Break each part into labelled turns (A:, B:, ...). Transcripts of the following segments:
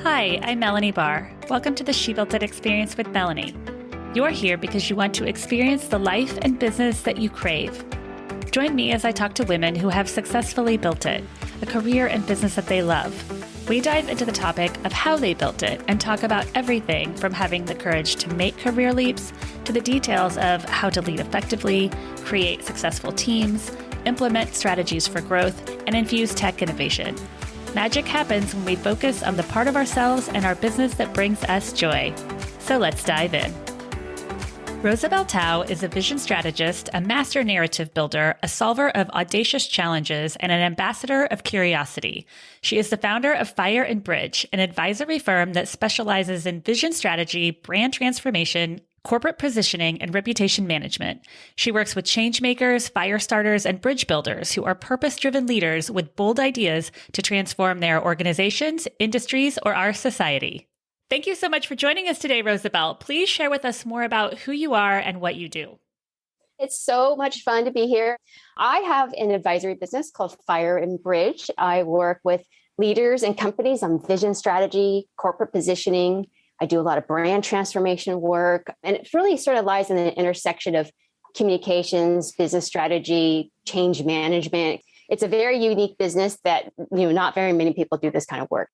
A: Hi, I'm Melanie Barr. Welcome to the She Built It Experience with Melanie. You're here because you want to experience the life and business that you crave. Join me as I talk to women who have successfully built it, a career and business that they love. We dive into the topic of how they built it and talk about everything from having the courage to make career leaps to the details of how to lead effectively, create successful teams, implement strategies for growth, and infuse tech innovation. Magic happens when we focus on the part of ourselves and our business that brings us joy. So let's dive in. Rosabel Tao is a vision strategist, a master narrative builder, a solver of audacious challenges, and an ambassador of curiosity. She is the founder of Fire and Bridge, an advisory firm that specializes in vision strategy, brand transformation, corporate positioning, and reputation management. She works with change makers, fire starters, and bridge builders who are purpose-driven leaders with bold ideas to transform their organizations, industries, or our society. Thank you so much for joining us today, Rosabel. Please share with us more about who you are and what you do.
B: It's so much fun to be here. I have an advisory business called Fire and Bridge. I work with leaders and companies on vision strategy, corporate positioning. I do a lot of brand transformation work, and it really sort of lies in the intersection of communications, business strategy, change management. It's a very unique business that, not very many people do this kind of work.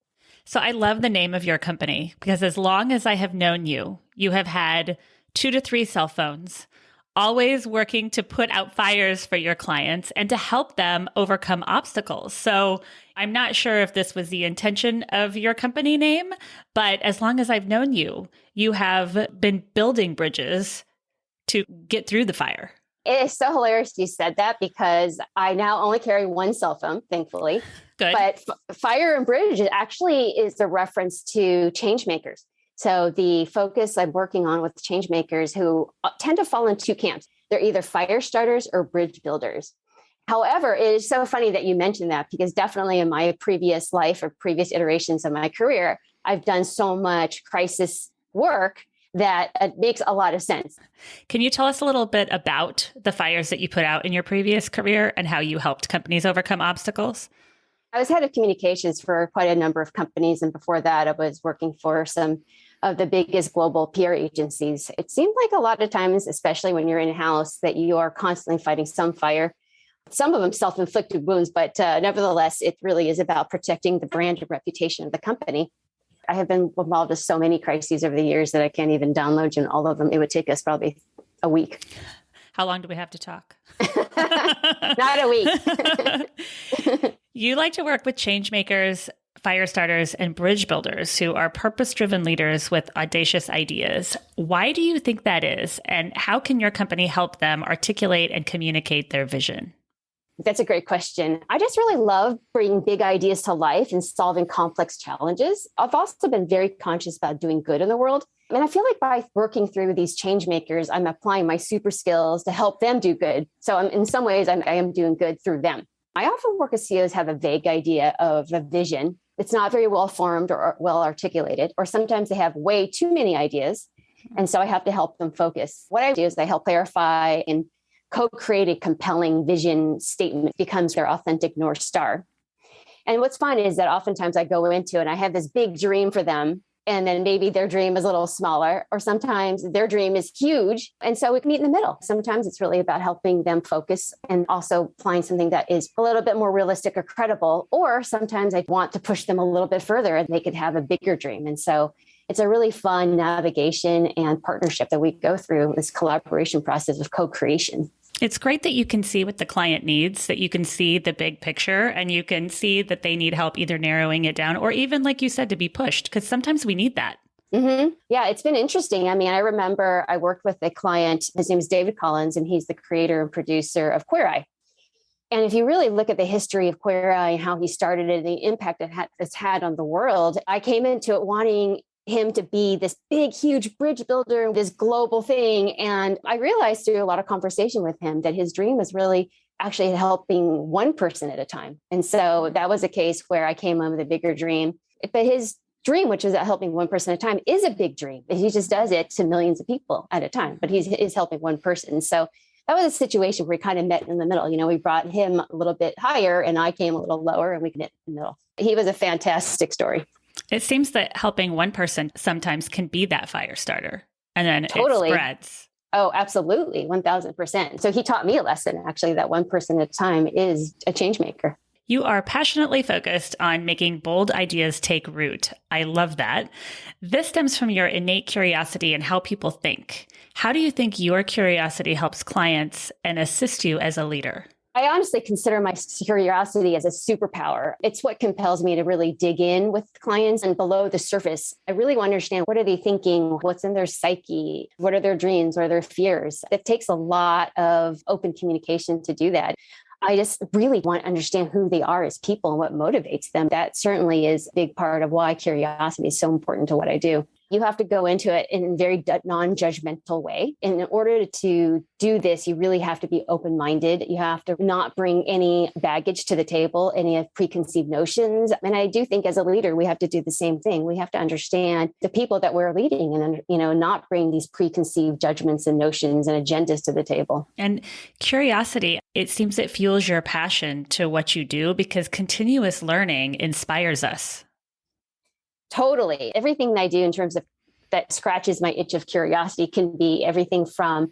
A: So I love the name of your company because as long as I have known you, you have had 2 to 3 cell phones, always working to put out fires for your clients and to help them overcome obstacles. So I'm not sure if this was the intention of your company name, but as long as I've known you, you have been building bridges to get through the fire.
B: It is so hilarious you said that because I now only carry one cell phone, thankfully.
A: Good.
B: But Fire and Bridge actually is a reference to change makers. So the focus I'm working on with change makers who tend to fall in 2 camps. They're either fire starters or bridge builders. However, it is so funny that you mentioned that because definitely in my previous life or previous iterations of my career, I've done so much crisis work that it makes a lot of sense.
A: Can you tell us a little bit about the fires that you put out in your previous career and how you helped companies overcome obstacles?
B: I was head of communications for quite a number of companies. And before that, I was working for some of the biggest global PR agencies. It seemed like a lot of times, especially when you're in-house, that you are constantly fighting some fire, some of them self-inflicted wounds, but nevertheless, it really is about protecting the brand and reputation of the company. I have been involved in so many crises over the years that I can't even download you all of them. It would take us probably a week.
A: How long do we have to talk?
B: Not a week.
A: You like to work with change makers, fire starters, and bridge builders who are purpose-driven leaders with audacious ideas. Why do you think that is? And how can your company help them articulate and communicate their vision?
B: That's a great question. I just really love bringing big ideas to life and solving complex challenges. I've also been very conscious about doing good in the world. And I feel like by working through these change makers, I'm applying my super skills to help them do good. So in some ways, I am doing good through them. I often work with CEOs who have a vague idea of a vision. It's not very well formed or well articulated, or sometimes they have way too many ideas. And so I have to help them focus. What I do is I help clarify and co-create a compelling vision statement becomes their authentic North Star. And what's fun is that oftentimes I go into and I have this big dream for them. And then maybe their dream is a little smaller, or sometimes their dream is huge. And so we can meet in the middle. Sometimes it's really about helping them focus and also applying something that is a little bit more realistic or credible. Or sometimes I want to push them a little bit further and they could have a bigger dream. And so it's a really fun navigation and partnership that we go through this collaboration process of co-creation.
A: It's great that you can see what the client needs, that you can see the big picture and you can see that they need help either narrowing it down or even, like you said, to be pushed, because sometimes we need that.
B: Mm-hmm. Yeah, it's been interesting. I mean, I remember I worked with a client, his name is David Collins, and he's the creator and producer of Queer Eye. And if you really look at the history of Queer Eye and how he started it and the impact it's had on the world, I came into it wanting him to be this big, huge bridge builder, this global thing. And I realized through a lot of conversation with him that his dream was really actually helping one person at a time. And so that was a case where I came in with a bigger dream. But his dream, which is helping one person at a time, is a big dream. He just does it to millions of people at a time, but he's helping one person. So that was a situation where we kind of met in the middle. We brought him a little bit higher and I came a little lower and we met in the middle. He was a fantastic story.
A: It seems that helping one person sometimes can be that fire starter, and then
B: Totally.
A: it spreads.
B: Oh, absolutely. 1000%. So he taught me a lesson, actually, that one person at a time is a change maker.
A: You are passionately focused on making bold ideas take root. I love that. This stems from your innate curiosity and how people think. How do you think your curiosity helps clients and assist you as a leader?
B: I honestly consider my curiosity as a superpower. It's what compels me to really dig in with clients and below the surface. I really want to understand, what are they thinking? What's in their psyche? What are their dreams? What are their fears? It takes a lot of open communication to do that. I just really want to understand who they are as people and what motivates them. That certainly is a big part of why curiosity is so important to what I do. You have to go into it in a very non-judgmental way. And in order to do this, you really have to be open-minded. You have to not bring any baggage to the table, any preconceived notions. And I do think as a leader, we have to do the same thing. We have to understand the people that we're leading and, not bring these preconceived judgments and notions and agendas to the table.
A: And curiosity, it seems it fuels your passion to what you do because continuous learning inspires us.
B: Totally. Everything that I do in terms of that scratches my itch of curiosity can be everything from,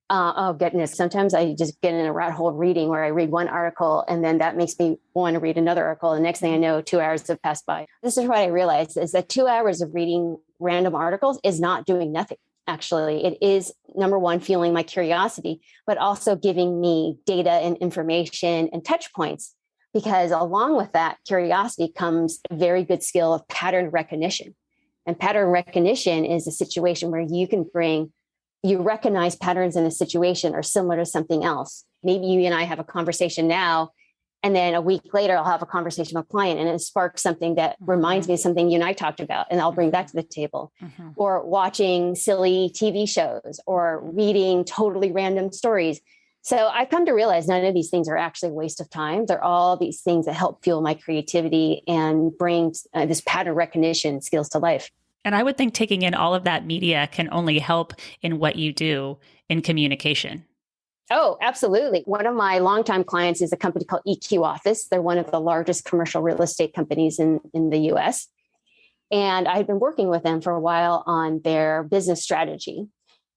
B: oh goodness, sometimes I just get in a rat hole of reading where I read one article and then that makes me want to read another article. And the next thing I know, 2 hours have passed by. This is what I realized is that 2 hours of reading random articles is not doing nothing. Actually, it is, number one, fueling my curiosity, but also giving me data and information and touch points. Because along with that curiosity comes a very good skill of pattern recognition. And pattern recognition is a situation where you recognize patterns in a situation are similar to something else. Maybe you and I have a conversation now, and then a week later, I'll have a conversation with a client and it sparks something that reminds me of something you and I talked about, and I'll bring that to the table. Or watching silly TV shows or reading totally random stories. So I've come to realize none of these things are actually a waste of time. They're all these things that help fuel my creativity and bring this pattern recognition skills to life.
A: And I would think taking in all of that media can only help in what you do in communication.
B: Oh, absolutely. One of my longtime clients is a company called EQ Office. They're one of the largest commercial real estate companies in the US. And I've been working with them for a while on their business strategy.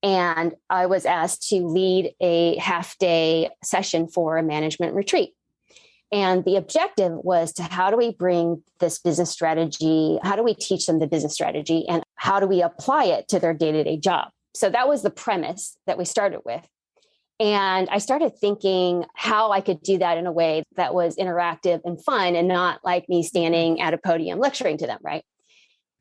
B: And I was asked to lead a half-day session for a management retreat. And the objective was to, how do we bring this business strategy? How do we teach them the business strategy? And how do we apply it to their day-to-day job? So that was the premise that we started with. And I started thinking how I could do that in a way that was interactive and fun and not like me standing at a podium lecturing to them, right?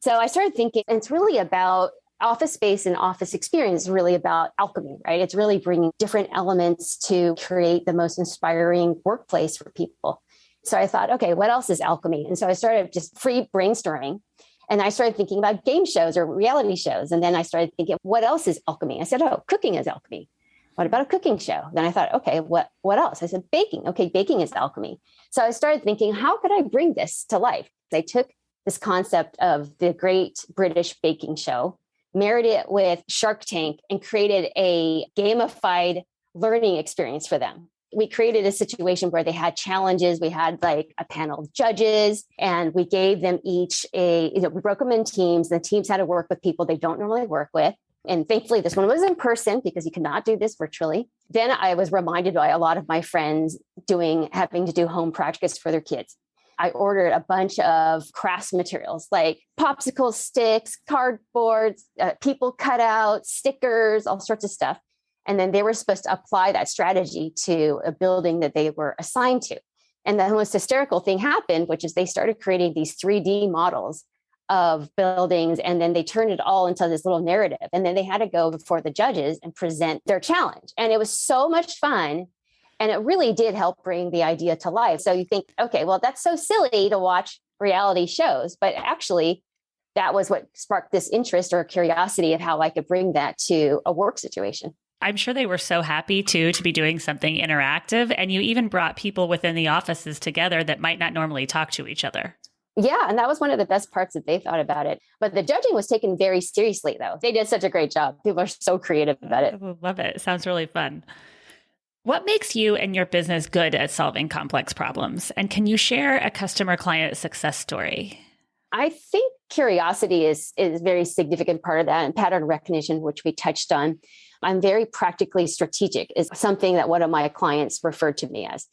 B: So I started thinking, it's really about office space and office experience is really about alchemy, right? It's really bringing different elements to create the most inspiring workplace for people. So I thought, okay, what else is alchemy? And so I started just free brainstorming. And I started thinking about game shows or reality shows. And then I started thinking, what else is alchemy? I said, oh, cooking is alchemy. What about a cooking show? Then I thought, okay, what else? I said, baking. Okay, baking is alchemy. So I started thinking, how could I bring this to life? I took this concept of the Great British Baking Show, married it with Shark Tank, and created a gamified learning experience for them. We created a situation where they had challenges. We had like a panel of judges, and we gave them each we broke them in teams. The teams had to work with people they don't normally work with. And thankfully, this one was in person because you cannot do this virtually. Then I was reminded by a lot of my friends having to do home practice for their kids. I ordered a bunch of crafts materials like popsicle sticks, cardboard, people cutouts, stickers, all sorts of stuff. And then they were supposed to apply that strategy to a building that they were assigned to. And the most hysterical thing happened, which is they started creating these 3D models of buildings, and then they turned it all into this little narrative. And then they had to go before the judges and present their challenge. And it was so much fun. And it really did help bring the idea to life. So you think, okay, well, that's so silly to watch reality shows. But actually, that was what sparked this interest or curiosity of how I could bring that to a work situation.
A: I'm sure they were so happy, too, to be doing something interactive. And you even brought people within the offices together that might not normally talk to each other.
B: Yeah, and that was one of the best parts that they thought about it. But the judging was taken very seriously, though. They did such a great job. People are so creative about it.
A: I love it. It sounds really fun. What makes you and your business good at solving complex problems? And can you share a customer client success story?
B: I think curiosity is a very significant part of that, and pattern recognition, which we touched on. I'm very practically strategic is something that one of my clients referred to me as,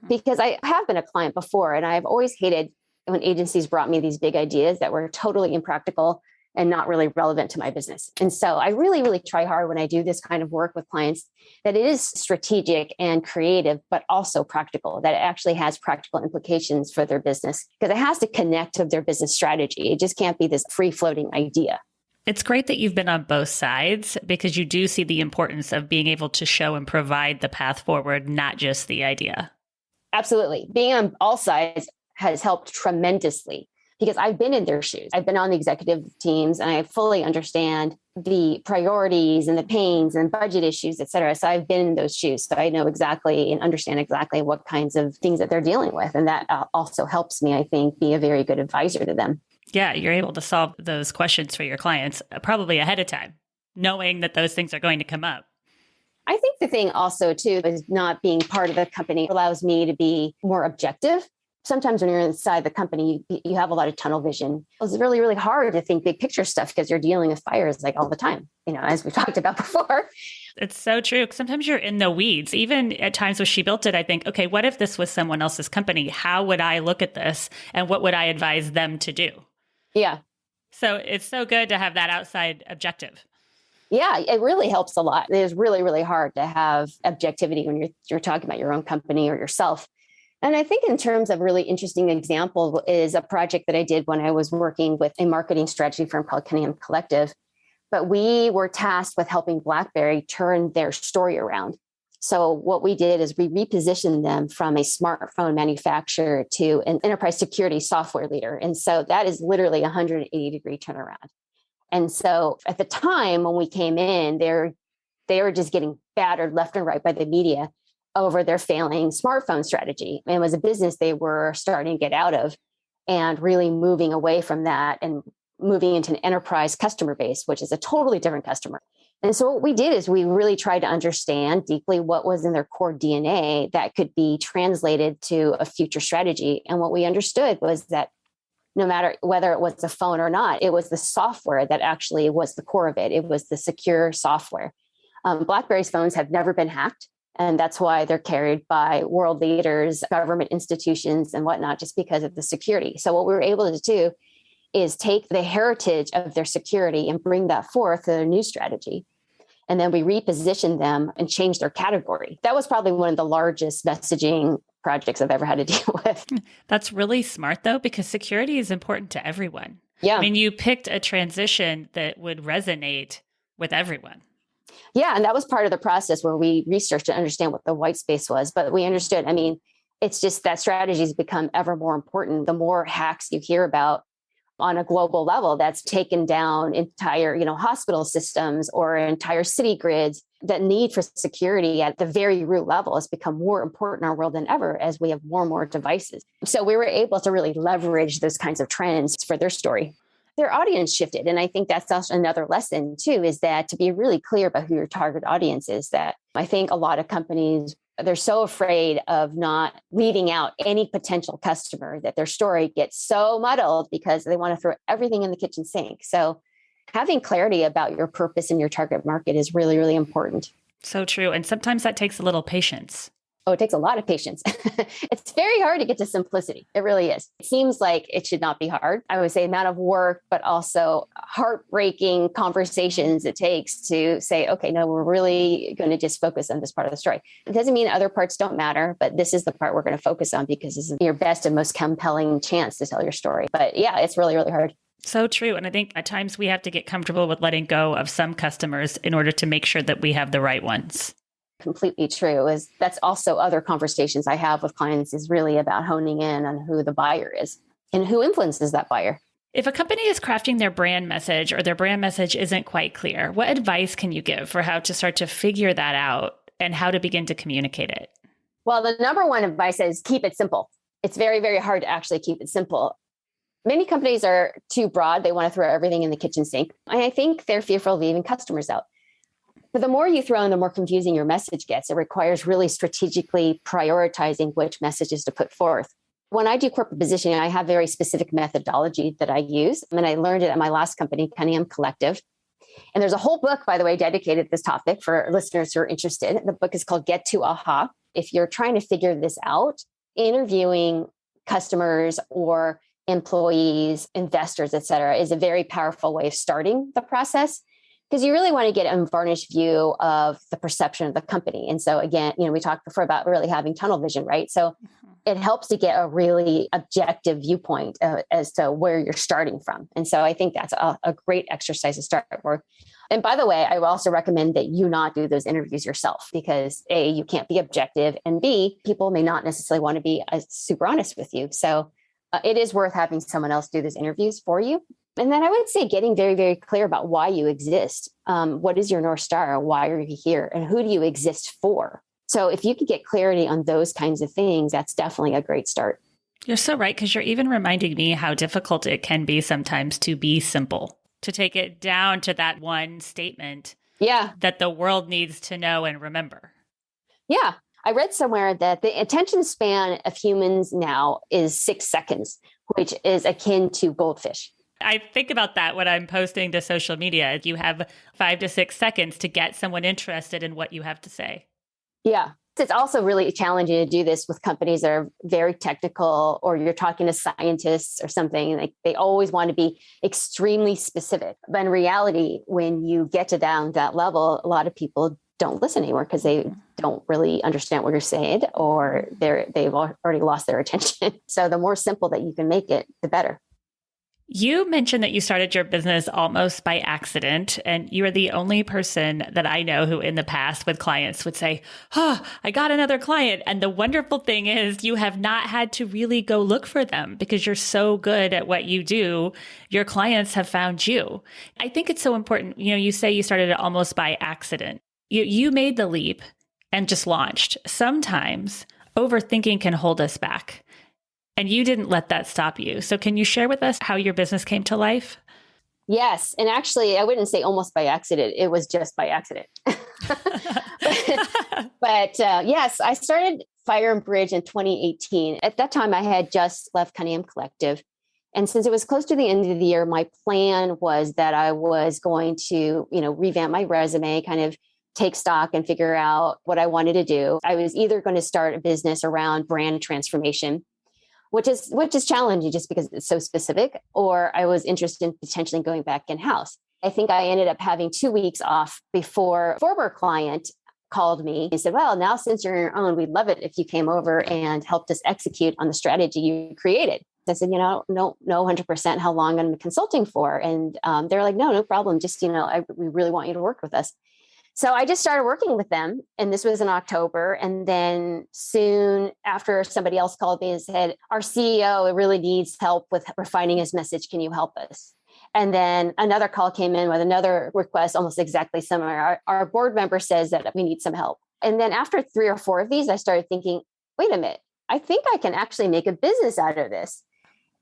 B: because I have been a client before, and I've always hated when agencies brought me these big ideas that were totally impractical and not really relevant to my business. And so I really, really try hard when I do this kind of work with clients that it is strategic and creative, but also practical, that it actually has practical implications for their business, because it has to connect to their business strategy. It just can't be this free-floating idea.
A: It's great that you've been on both sides, because you do see the importance of being able to show and provide the path forward, not just the idea.
B: Absolutely. Being on all sides has helped tremendously, because I've been in their shoes. I've been on the executive teams, and I fully understand the priorities and the pains and budget issues, et cetera. So I've been in those shoes. So I know exactly and understand exactly what kinds of things that they're dealing with. And that also helps me, I think, be a very good advisor to them.
A: Yeah, you're able to solve those questions for your clients probably ahead of time, knowing that those things are going to come up.
B: I think the thing also, too, is not being part of the company allows me to be more objective. Sometimes when you're inside the company, you have a lot of tunnel vision. It's really, really hard to think big picture stuff because you're dealing with fires like all the time, as we talked about before.
A: It's so true. Sometimes you're in the weeds. Even at times when She Built It, I think, okay, what if this was someone else's company? How would I look at this? And what would I advise them to do?
B: Yeah.
A: So it's so good to have that outside objective.
B: Yeah, it really helps a lot. It is really, really hard to have objectivity when you're talking about your own company or yourself. And I think in terms of really interesting example is a project that I did when I was working with a marketing strategy firm called Cunningham Collective. But we were tasked with helping BlackBerry turn their story around. So what we did is we repositioned them from a smartphone manufacturer to an enterprise security software leader. And so that is literally a 180-degree turnaround. And so at the time when we came in, they were just getting battered left and right by the media over their failing smartphone strategy. And it was a business they were starting to get out of and really moving away from that and moving into an enterprise customer base, which is a totally different customer. And so what we did is we really tried to understand deeply what was in their core DNA that could be translated to a future strategy. And what we understood was that no matter whether it was a phone or not, it was the software that actually was the core of it. It was the secure software. BlackBerry's phones have never been hacked. And that's why they're carried by world leaders, government institutions, and whatnot, just because of the security. So what we were able to do is take the heritage of their security and bring that forth to their new strategy. And then we repositioned them and changed their category. That was probably one of the largest messaging projects I've ever had to deal with.
A: That's really smart, though, because security is important to everyone.
B: Yeah.
A: I mean, you picked a transition that would resonate with everyone.
B: Yeah. And that was part of the process where we researched to understand what the white space was. But we understood, it's just that strategies become ever more important. The more hacks you hear about on a global level, that's taken down entire, hospital systems or entire city grids. That need for security at the very root level has become more important in our world than ever as we have more and more devices. So we were able to really leverage those kinds of trends for their story. Their audience shifted. And I think that's also another lesson too, is that to be really clear about who your target audience is. That I think a lot of companies, they're so afraid of not leaving out any potential customer that their story gets so muddled because they want to throw everything in the kitchen sink. So having clarity about your purpose and your target market is really, really important.
A: So true. And sometimes that takes a little patience.
B: Oh, it takes a lot of patience. It's very hard to get to simplicity. It really is. It seems like it should not be hard. I would say amount of work, but also heartbreaking conversations it takes to say, okay, no, we're really going to just focus on this part of the story. It doesn't mean other parts don't matter, but this is the part we're going to focus on because this is your best and most compelling chance to tell your story. But yeah, it's really, really hard.
A: So true. And I think at times we have to get comfortable with letting go of some customers in order to make sure that we have the right ones.
B: Completely true. That's also other conversations I have with clients is really about honing in on who the buyer is and who influences that buyer.
A: If a company is crafting their brand message or their brand message isn't quite clear, what advice can you give for how to start to figure that out and how to begin to communicate it?
B: Well, the number one advice is keep it simple. It's very, very hard to actually keep it simple. Many companies are too broad. They want to throw everything in the kitchen sink. And I think they're fearful of leaving customers out. But the more you throw in, the more confusing your message gets. It requires really strategically prioritizing which messages to put forth. When I do corporate positioning, I have very specific methodology that I use. And I learned it at my last company, Cunningham Collective. And there's a whole book, by the way, dedicated to this topic for listeners who are interested. The book is called Get to Aha. If you're trying to figure this out, interviewing customers or employees, investors, et cetera, is a very powerful way of starting the process, because you really want to get a varnished view of the perception of the company. And so again, we talked before about really having tunnel vision, right? So it helps to get a really objective viewpoint as to where you're starting from. And so I think that's a great exercise to start with. And by the way, I would also recommend that you not do those interviews yourself, because A, you can't be objective, and B, people may not necessarily want to be super honest with you. So it is worth having someone else do those interviews for you. And then I would say getting very, very clear about why you exist. What is your North Star? Why are you here? And who do you exist for? So if you could get clarity on those kinds of things, that's definitely a great start.
A: You're so right, because you're even reminding me how difficult it can be sometimes to be simple, to take it down to that one statement that the world needs to know and remember.
B: Yeah. I read somewhere that the attention span of humans now is 6 seconds, which is akin to goldfish.
A: I think about that when I'm posting to social media. You have 5 to 6 seconds to get someone interested in what you have to say.
B: Yeah. It's also really challenging to do this with companies that are very technical, or you're talking to scientists or something. Like they always want to be extremely specific. But in reality, when you get to down that level, a lot of people don't listen anymore because they don't really understand what you're saying, or they've already lost their attention. So the more simple that you can make it, the better.
A: You mentioned that you started your business almost by accident, and you are the only person that I know who in the past with clients would say, "Oh, I got another client." And the wonderful thing is you have not had to really go look for them because you're so good at what you do. Your clients have found you. I think it's so important. You say you started it almost by accident. You made the leap and just launched. Sometimes overthinking can hold us back. And you didn't let that stop you. So can you share with us how your business came to life?
B: Yes. And actually, I wouldn't say almost by accident. It was just by accident. But yes, I started Fire and Bridge in 2018. At that time, I had just left Cunningham Collective. And since it was close to the end of the year, my plan was that I was going to, revamp my resume, kind of take stock and figure out what I wanted to do. I was either going to start a business around brand transformation, which is challenging just because it's so specific, or I was interested in potentially going back in-house. I think I ended up having 2 weeks off before a former client called me and said, "Well, now since you're on your own, we'd love it if you came over and helped us execute on the strategy you created." I said, no 100% how long I'm consulting for. And they're like, no problem. Just, we really want you to work with us. So I just started working with them, and this was in October. And then soon after, somebody else called me and said, "Our CEO really needs help with refining his message. Can you help us?" And then another call came in with another request, almost exactly similar. Our board member says that we need some help. And then after 3 or 4 of these, I started thinking, wait a minute, I think I can actually make a business out of this.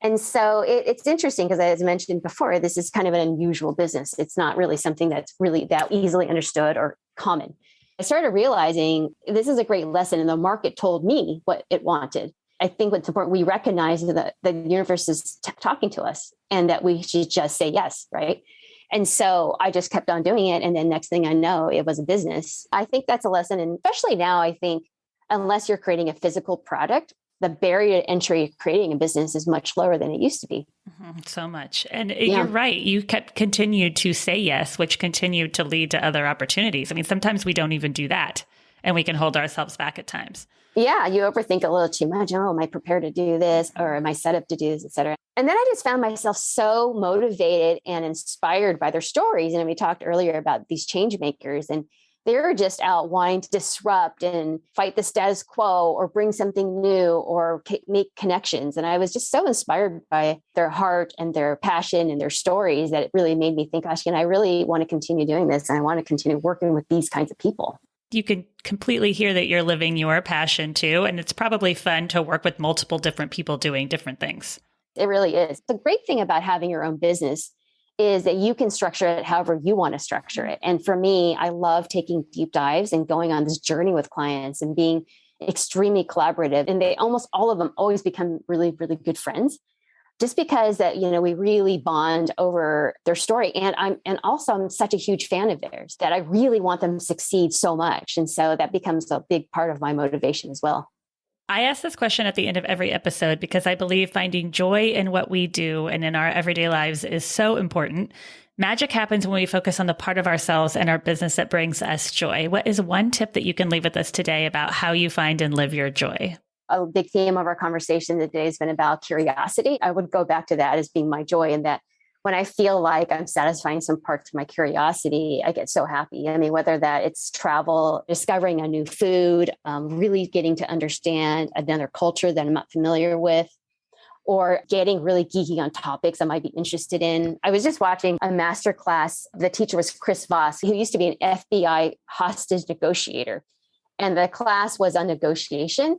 B: And so it's interesting because, as I mentioned before, this is kind of an unusual business. It's not really something that's really that easily understood or common. I started realizing this is a great lesson, and the market told me what it wanted. I think what's important, we recognize that the universe is talking to us and that we should just say yes, right? And so I just kept on doing it. And then next thing I know, it was a business. I think that's a lesson. And especially now, I think unless you're creating a physical product, the barrier to entry creating a business is much lower than it used to be.
A: So much. And you're right. You continued to say yes, which continued to lead to other opportunities. I mean, sometimes we don't even do that, and we can hold ourselves back at times.
B: Yeah. You overthink a little too much. Oh, am I prepared to do this? Or am I set up to do this, et cetera? And then I just found myself so motivated and inspired by their stories. And we talked earlier about these change makers, and they're just out wanting to disrupt and fight the status quo or bring something new or make connections. And I was just so inspired by their heart and their passion and their stories that it really made me think, gosh, I really want to continue doing this. And I want to continue working with these kinds of people.
A: You can completely hear that you're living your passion too. And it's probably fun to work with multiple different people doing different things.
B: It really is. The great thing about having your own business is that you can structure it however you want to structure it. And for me, I love taking deep dives and going on this journey with clients and being extremely collaborative, and they almost all of them always become really, really good friends. Just because that, we really bond over their story. And I'm such a huge fan of theirs that I really want them to succeed so much. And so that becomes a big part of my motivation as well.
A: I ask this question at the end of every episode because I believe finding joy in what we do and in our everyday lives is so important. Magic happens when we focus on the part of ourselves and our business that brings us joy. What is one tip that you can leave with us today about how you find and live your joy?
B: A big theme of our conversation today has been about curiosity. I would go back to that as being my joy, and that when I feel like I'm satisfying some parts of my curiosity, I get so happy. I mean, whether that it's travel, discovering a new food, really getting to understand another culture that I'm not familiar with, or getting really geeky on topics I might be interested in. I was just watching a masterclass. The teacher was Chris Voss, who used to be an FBI hostage negotiator. And the class was on negotiation.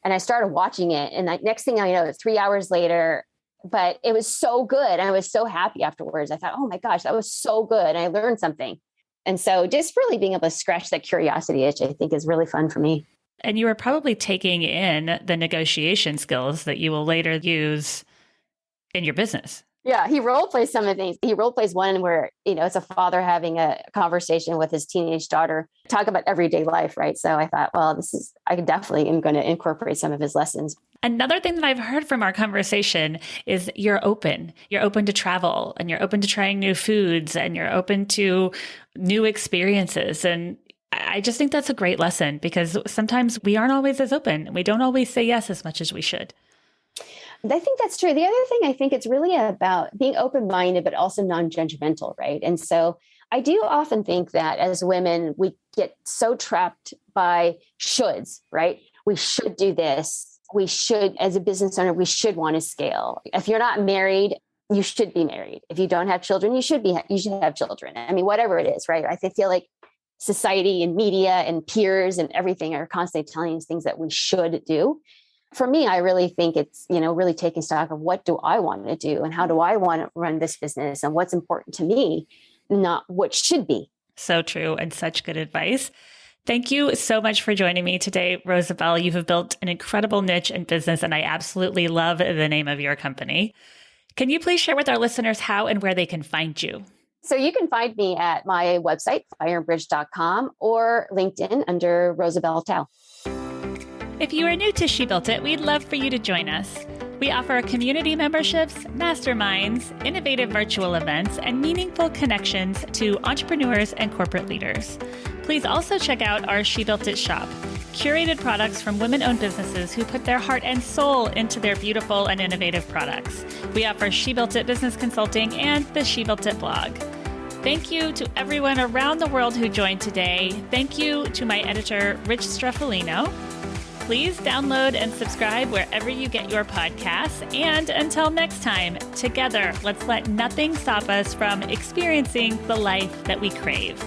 B: And I started watching it. And next thing I know, 3 hours later, but it was so good. And I was so happy afterwards. I thought, oh my gosh, that was so good. And I learned something. And so just really being able to scratch that curiosity itch, I think is really fun for me.
A: And you were probably taking in the negotiation skills that you will later use in your business.
B: Yeah, he role plays some of the things. He role plays one where, it's a father having a conversation with his teenage daughter, talk about everyday life, right? So I thought, well, I definitely am going to incorporate some of his lessons.
A: Another thing that I've heard from our conversation is you're open. You're open to travel, and you're open to trying new foods, and you're open to new experiences. And I just think that's a great lesson, because sometimes we aren't always as open. We don't always say yes as much as we should.
B: I think that's true. The other thing, I think it's really about being open-minded, but also non-judgmental, right? And so I do often think that as women, we get so trapped by shoulds, right? We should do this. We should, as a business owner, we should want to scale. If you're not married, you should be married. If you don't have children, you should have children. I mean, whatever it is, right? I feel like society and media and peers and everything are constantly telling us things that we should do. For me, I really think it's, really taking stock of what do I want to do and how do I want to run this business and what's important to me, not what should be.
A: So true, and such good advice. Thank you so much for joining me today, Rosabel. You have built an incredible niche in business, and I absolutely love the name of your company. Can you please share with our listeners how and where they can find you?
B: So you can find me at my website, fireandbridge.com, or LinkedIn under Rosabel Tao.
A: If you are new to She Built It, we'd love for you to join us. We offer community memberships, masterminds, innovative virtual events, and meaningful connections to entrepreneurs and corporate leaders. Please also check out our She Built It shop, curated products from women-owned businesses who put their heart and soul into their beautiful and innovative products. We offer She Built It business consulting and the She Built It blog. Thank you to everyone around the world who joined today. Thank you to my editor, Rich Streffolino. Please download and subscribe wherever you get your podcasts. And until next time, together, let's let nothing stop us from experiencing the life that we crave.